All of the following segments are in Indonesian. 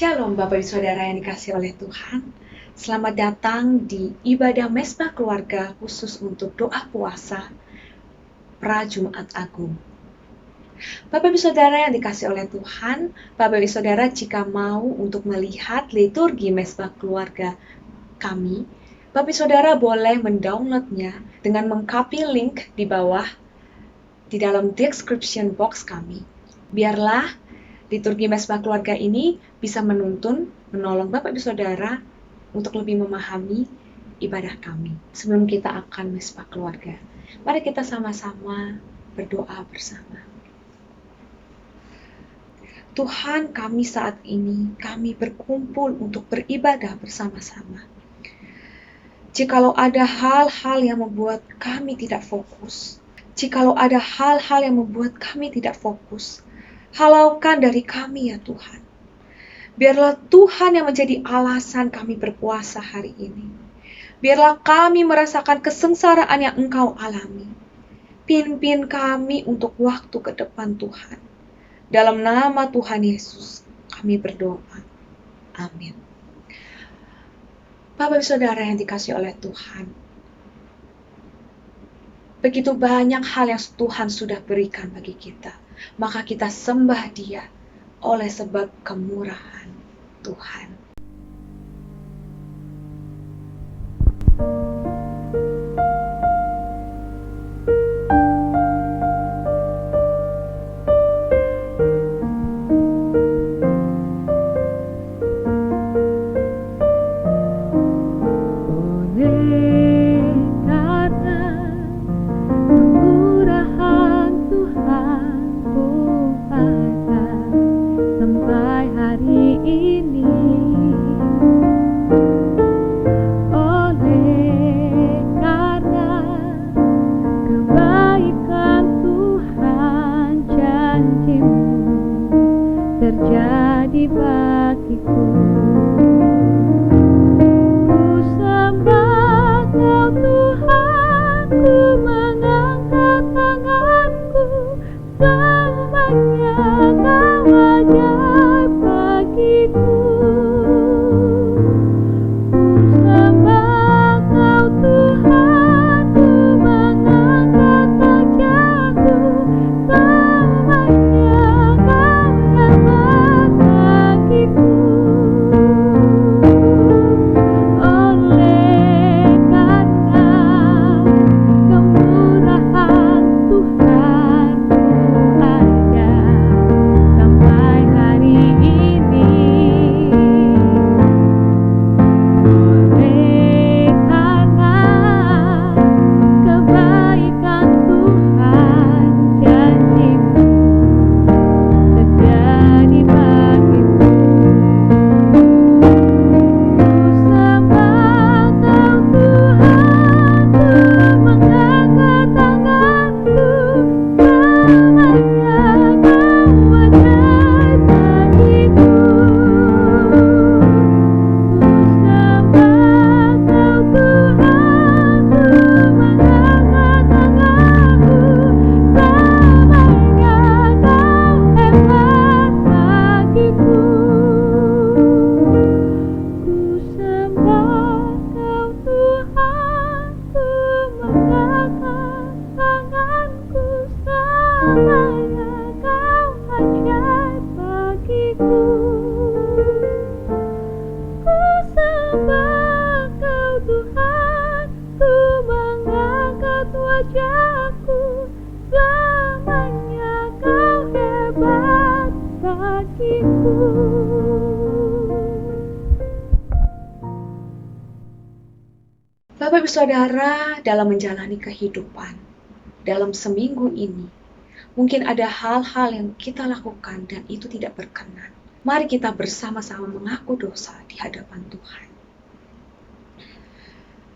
Shalom Bapak Ibu Saudara yang dikasihi oleh Tuhan. Selamat datang di ibadah Mesbah Keluarga khusus untuk doa puasa pra Jumat Agung. Bapak Ibu Saudara yang dikasihi oleh Tuhan, Bapak Ibu Saudara jika mau untuk melihat liturgi Mesbah Keluarga kami, Bapak Ibu Saudara boleh mendownloadnya dengan mengcopy link di bawah di dalam description box kami. Biarlah liturgi Mesbah Keluarga ini bisa menolong Bapak Ibu Saudara untuk lebih memahami ibadah kami. Sebelum kita akan Mesbah Keluarga, mari kita sama-sama berdoa bersama. Tuhan, kami saat ini, kami berkumpul untuk beribadah bersama-sama. Jikalau ada hal-hal yang membuat kami tidak fokus, jikalau ada hal-hal yang membuat kami tidak fokus, halaukan dari kami ya Tuhan. Biarlah Tuhan yang menjadi alasan kami berpuasa hari ini. Biarlah kami merasakan kesengsaraan yang Engkau alami. Pimpin kami untuk waktu ke depan Tuhan. Dalam nama Tuhan Yesus kami berdoa. Amin. Bapak Ibu Saudara yang dikasihi oleh Tuhan. Begitu banyak hal yang Tuhan sudah berikan bagi kita. Maka kita sembah Dia oleh sebab kemurahan Tuhan. Terjadi bagiku. Ku sembah Kau Tuhan, ku mengangkat tanganku, semuanya Kau ajaib bagiku. Ku sembah Kau Tuhan, ku mengangkat wajahku, semuanya Bapak Ibu Saudara, dalam menjalani kehidupan, dalam seminggu ini, mungkin ada hal-hal yang kita lakukan dan itu tidak berkenan. Mari kita bersama-sama mengaku dosa di hadapan Tuhan.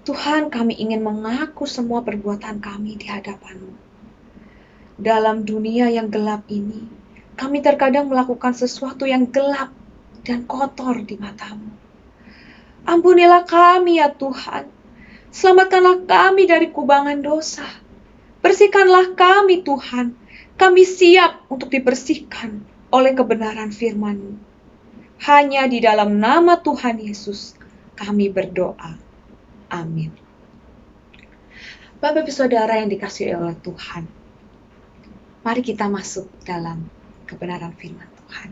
Tuhan, kami ingin mengaku semua perbuatan kami di hadapan-Mu. Dalam dunia yang gelap ini, kami terkadang melakukan sesuatu yang gelap dan kotor di mata-Mu. Ampunilah kami ya Tuhan. Selamatkanlah kami dari kubangan dosa. Bersihkanlah kami Tuhan. Kami siap untuk dibersihkan oleh kebenaran firman-Mu. Hanya di dalam nama Tuhan Yesus kami berdoa. Amin. Bapak Ibu Saudara yang dikasihi oleh Tuhan, mari kita masuk dalam kebenaran firman Tuhan.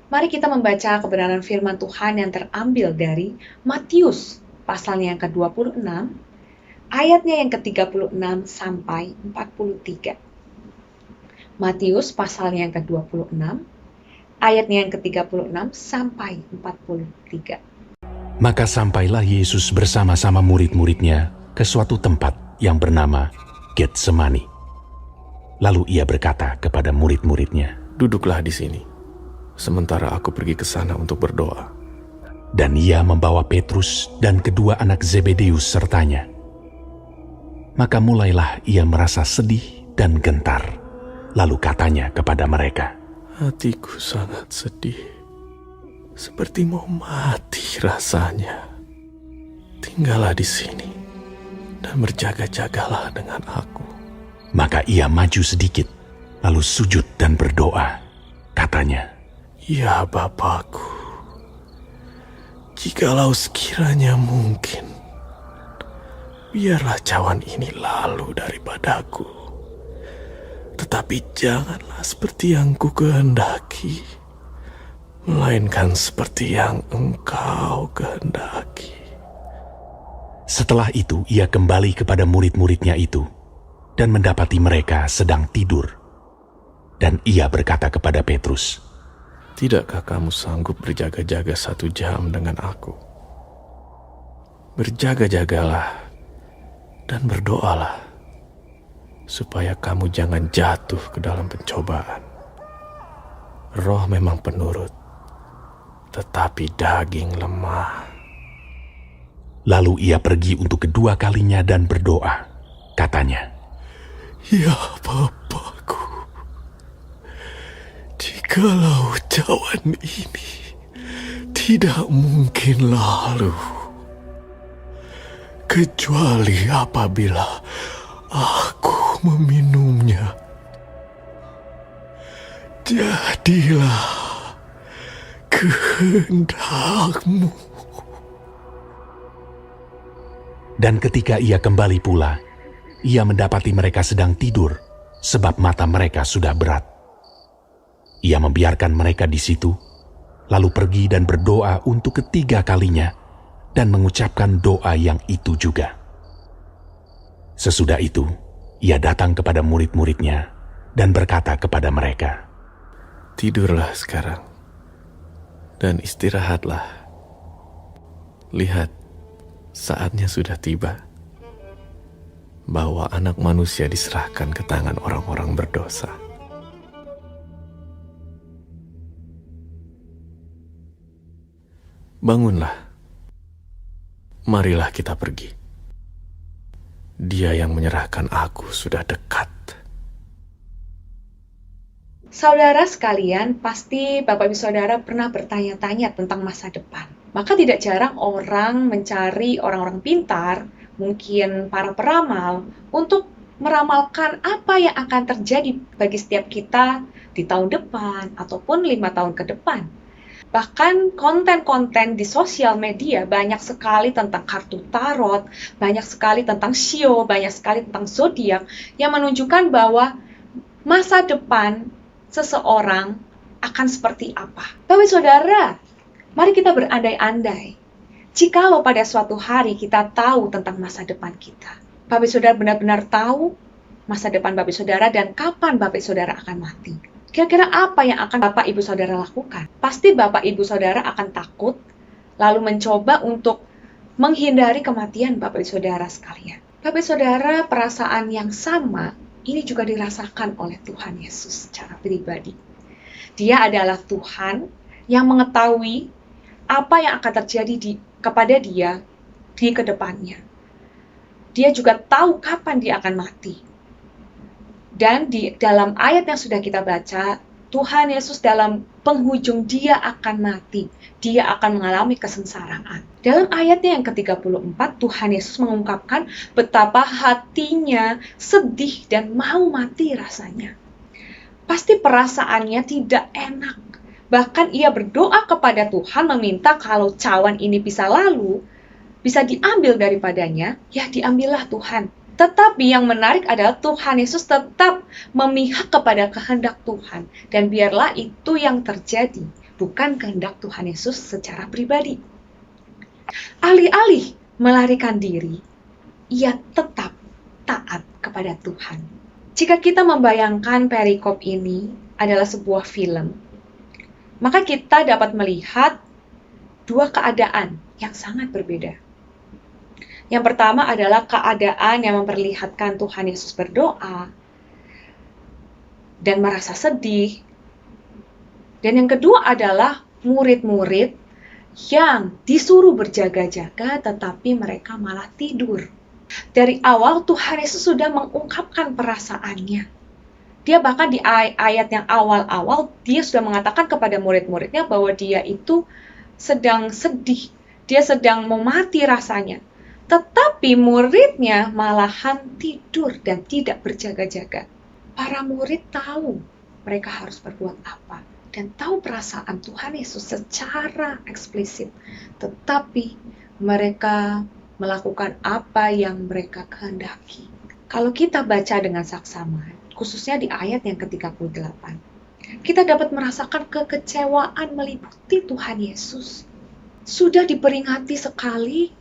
Mari kita membaca kebenaran firman Tuhan yang terambil dari Matius pasalnya yang ke-26, ayatnya yang ke-36 sampai 43. Matius pasalnya yang ke-26, ayatnya yang ke-36 sampai 43. Maka sampailah Yesus bersama-sama murid-muridnya ke suatu tempat yang bernama Getsemani. Lalu ia berkata kepada murid-muridnya, "Duduklah di sini, sementara aku pergi ke sana untuk berdoa." Dan ia membawa Petrus dan kedua anak Zebedeus sertanya. Maka mulailah ia merasa sedih dan gentar. Lalu katanya kepada mereka, "Hatiku sangat sedih, seperti mau mati rasanya. Tinggallah di sini dan berjaga-jagalah dengan aku." Maka ia maju sedikit, lalu sujud dan berdoa. Katanya, "Ya Bapakku, jikalau sekiranya mungkin, biarlah cawan ini lalu daripadaku. Tetapi janganlah seperti yang ku kehendaki, melainkan seperti yang Engkau kehendaki." Setelah itu ia kembali kepada murid-muridnya itu dan mendapati mereka sedang tidur. Dan ia berkata kepada Petrus, "Tidakkah kamu sanggup berjaga-jaga 1 jam dengan aku? Berjaga-jagalah dan berdoalah, supaya kamu jangan jatuh ke dalam pencobaan. Roh memang penurut, tetapi daging lemah." Lalu ia pergi untuk kedua kalinya dan berdoa. Katanya, "Ya Bapakku, jikalau cawan ini tidak mungkin lalu, kecuali apabila aku meminumnya, jadilah kehendak-Mu." dan ketika ia kembali pula, ia mendapati mereka sedang tidur, sebab mata mereka sudah berat. Ia membiarkan mereka di situ, lalu pergi dan berdoa untuk ketiga kalinya, dan mengucapkan doa yang itu juga. Sesudah itu, ia datang kepada murid-muridnya, dan berkata kepada mereka, "Tidurlah sekarang, dan istirahatlah. Lihat, saatnya sudah tiba, bahwa Anak Manusia diserahkan ke tangan orang-orang berdosa. Bangunlah, marilah kita pergi. Dia yang menyerahkan aku sudah dekat." Saudara sekalian, pasti Bapak Ibu Saudara pernah bertanya-tanya tentang masa depan. Maka tidak jarang orang mencari orang-orang pintar, mungkin para peramal, untuk meramalkan apa yang akan terjadi bagi setiap kita di tahun depan ataupun 5 tahun ke depan. Bahkan konten-konten di sosial media banyak sekali tentang kartu tarot, banyak sekali tentang shio, banyak sekali tentang zodiak yang menunjukkan bahwa masa depan seseorang akan seperti apa. Bapak Saudara, mari kita berandai-andai. Jikalau pada suatu hari kita tahu tentang masa depan kita, Bapak Saudara benar-benar tahu masa depan Bapak Saudara dan kapan Bapak Saudara akan mati. Kira-kira apa yang akan Bapak Ibu Saudara lakukan? Pasti Bapak Ibu Saudara akan takut, lalu mencoba untuk menghindari kematian Bapak Ibu Saudara sekalian. Bapak Ibu Saudara, perasaan yang sama ini juga dirasakan oleh Tuhan Yesus secara pribadi. Dia adalah Tuhan yang mengetahui apa yang akan terjadi kepada dia di kedepannya. Dia juga tahu kapan dia akan mati. Dan di dalam ayat yang sudah kita baca, Tuhan Yesus dalam penghujung dia akan mati. Dia akan mengalami kesengsaraan. Dalam ayatnya yang ke-34, Tuhan Yesus mengungkapkan betapa hatinya sedih dan mau mati rasanya. Pasti perasaannya tidak enak. Bahkan ia berdoa kepada Tuhan meminta kalau cawan ini bisa diambil daripadanya, ya diambillah Tuhan. Tetapi yang menarik adalah Tuhan Yesus tetap memihak kepada kehendak Tuhan. Dan biarlah itu yang terjadi, bukan kehendak Tuhan Yesus secara pribadi. Alih-alih melarikan diri, ia tetap taat kepada Tuhan. Jika kita membayangkan perikop ini adalah sebuah film, maka kita dapat melihat dua keadaan yang sangat berbeda. Yang pertama adalah keadaan yang memperlihatkan Tuhan Yesus berdoa dan merasa sedih. Dan yang kedua adalah murid-murid yang disuruh berjaga-jaga tetapi mereka malah tidur. Dari awal Tuhan Yesus sudah mengungkapkan perasaannya. Dia bahkan di ayat yang awal-awal, dia sudah mengatakan kepada murid-muridnya bahwa dia itu sedang sedih. Dia sedang mau mati rasanya. Tetapi muridnya malahan tidur dan tidak berjaga-jaga. Para murid tahu mereka harus berbuat apa. Dan tahu perasaan Tuhan Yesus secara eksplisit. Tetapi mereka melakukan apa yang mereka kehendaki. Kalau kita baca dengan saksama, khususnya di ayat yang ke-38, kita dapat merasakan kekecewaan meliputi Tuhan Yesus. Sudah diperingati sekali,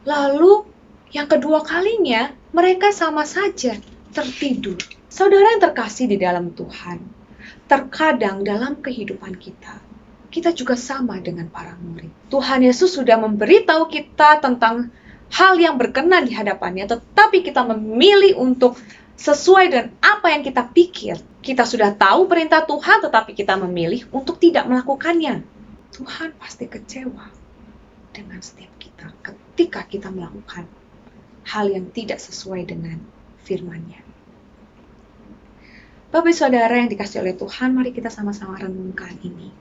lalu yang kedua kalinya mereka sama saja tertidur. Saudara yang terkasih di dalam Tuhan, terkadang dalam kehidupan kita juga sama dengan para murid. Tuhan Yesus sudah memberitahu kita tentang hal yang berkenan di hadapannya, tetapi kita memilih untuk sesuai dengan apa yang kita pikir. Kita sudah tahu perintah Tuhan, tetapi kita memilih untuk tidak melakukannya. Tuhan pasti kecewa dengan setiap kita ketika kita melakukan hal yang tidak sesuai dengan firman-Nya. Bapak saudara yang dikasihi oleh Tuhan, mari kita sama-sama renungkan ini.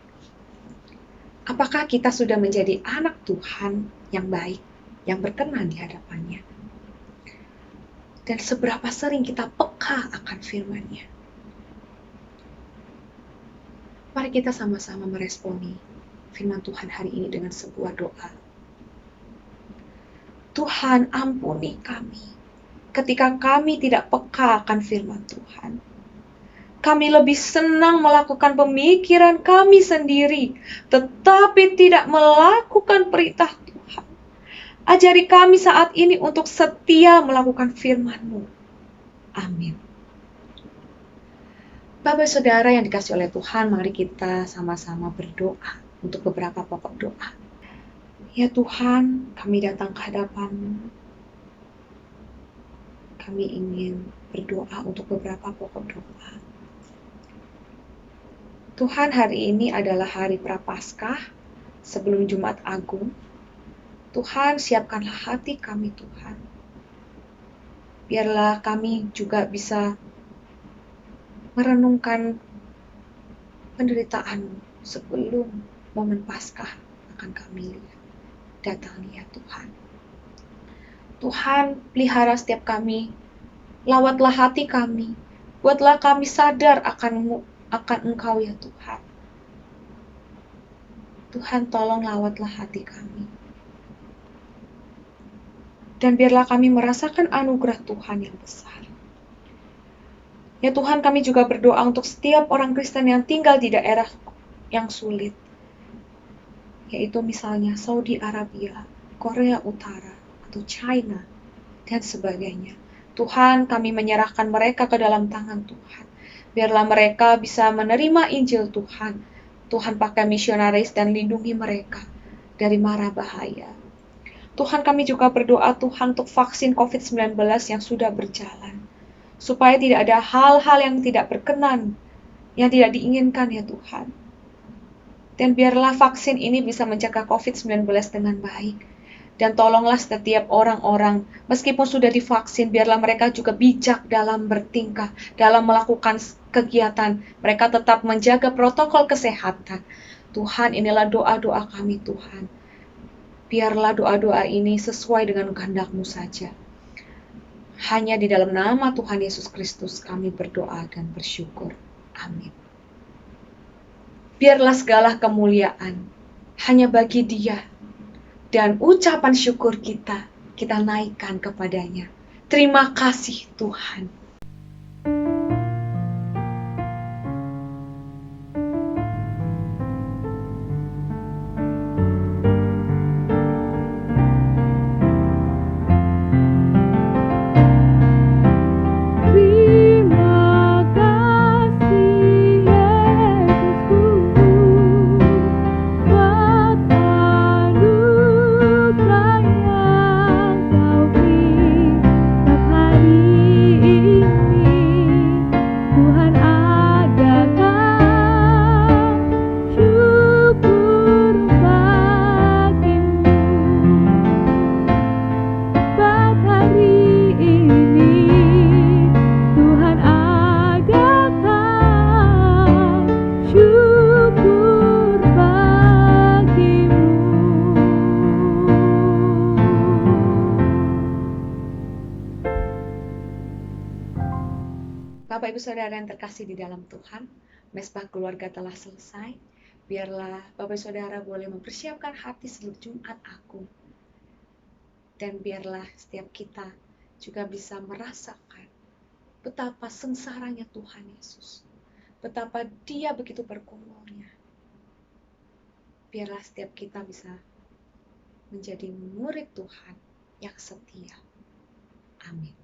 Apakah kita sudah menjadi anak Tuhan yang baik, yang berkenan di hadapan-Nya? Dan seberapa sering kita peka akan firman-Nya? Mari kita sama-sama meresponi firman Tuhan hari ini dengan sebuah doa. Tuhan, ampuni kami ketika kami tidak peka akan firman Tuhan. Kami lebih senang melakukan pemikiran kami sendiri, tetapi tidak melakukan perintah Tuhan. Ajari kami saat ini untuk setia melakukan firman-Mu. Amin. Bapak saudara yang dikasihi oleh Tuhan, mari kita sama-sama berdoa untuk beberapa pokok doa. Ya Tuhan, kami datang ke hadapan-Mu. Kami ingin berdoa untuk beberapa pokok doa. Tuhan, hari ini adalah hari Prapaskah sebelum Jumat Agung. Tuhan, siapkanlah hati kami, Tuhan. Biarlah kami juga bisa merenungkan penderitaan sebelum momen Paskah akan kami datangi, ya Tuhan. Tuhan, pelihara setiap kami, lawatlah hati kami, buatlah kami sadar akan Engkau, ya Tuhan. Tuhan, tolong lawatlah hati kami. Dan biarlah kami merasakan anugerah Tuhan yang besar. Ya Tuhan, kami juga berdoa untuk setiap orang Kristen yang tinggal di daerah yang sulit, yaitu misalnya Saudi Arabia, Korea Utara, atau China, dan sebagainya. Tuhan, kami menyerahkan mereka ke dalam tangan Tuhan. Biarlah mereka bisa menerima Injil Tuhan. Tuhan pakai misionaris dan lindungi mereka dari mara bahaya. Tuhan, kami juga berdoa Tuhan untuk vaksin COVID-19 yang sudah berjalan. Supaya tidak ada hal-hal yang tidak berkenan, yang tidak diinginkan, ya Tuhan. Dan biarlah vaksin ini bisa menjaga COVID-19 dengan baik. Dan tolonglah setiap orang-orang, meskipun sudah divaksin, biarlah mereka juga bijak dalam bertingkah, dalam melakukan kegiatan. Mereka tetap menjaga protokol kesehatan. Tuhan, inilah doa-doa kami, Tuhan. Biarlah doa-doa ini sesuai dengan kehendak-Mu saja. Hanya di dalam nama Tuhan Yesus Kristus kami berdoa dan bersyukur. Amin. Biarlah segala kemuliaan hanya bagi Dia, dan ucapan syukur kita naikkan kepadanya. Terima kasih Tuhan. Terima kasih Yesusku, buat anugerah yang Kau beri setiap hari ini. Tuhan adakan syukur bagimu. Buat hari ini Tuhan adakan syukur bagimu. Bapak Ibu Saudara yang terkasih di dalam Tuhan, mesbah keluarga telah selesai. Biarlah Bapak Ibu Saudara boleh mempersiapkan hati sebelum Jumat Agung. Dan biarlah setiap kita juga bisa merasakan betapa sengsaranya Tuhan Yesus. Betapa Dia begitu bergumulnya. Biarlah setiap kita bisa menjadi murid Tuhan yang setia. Amin.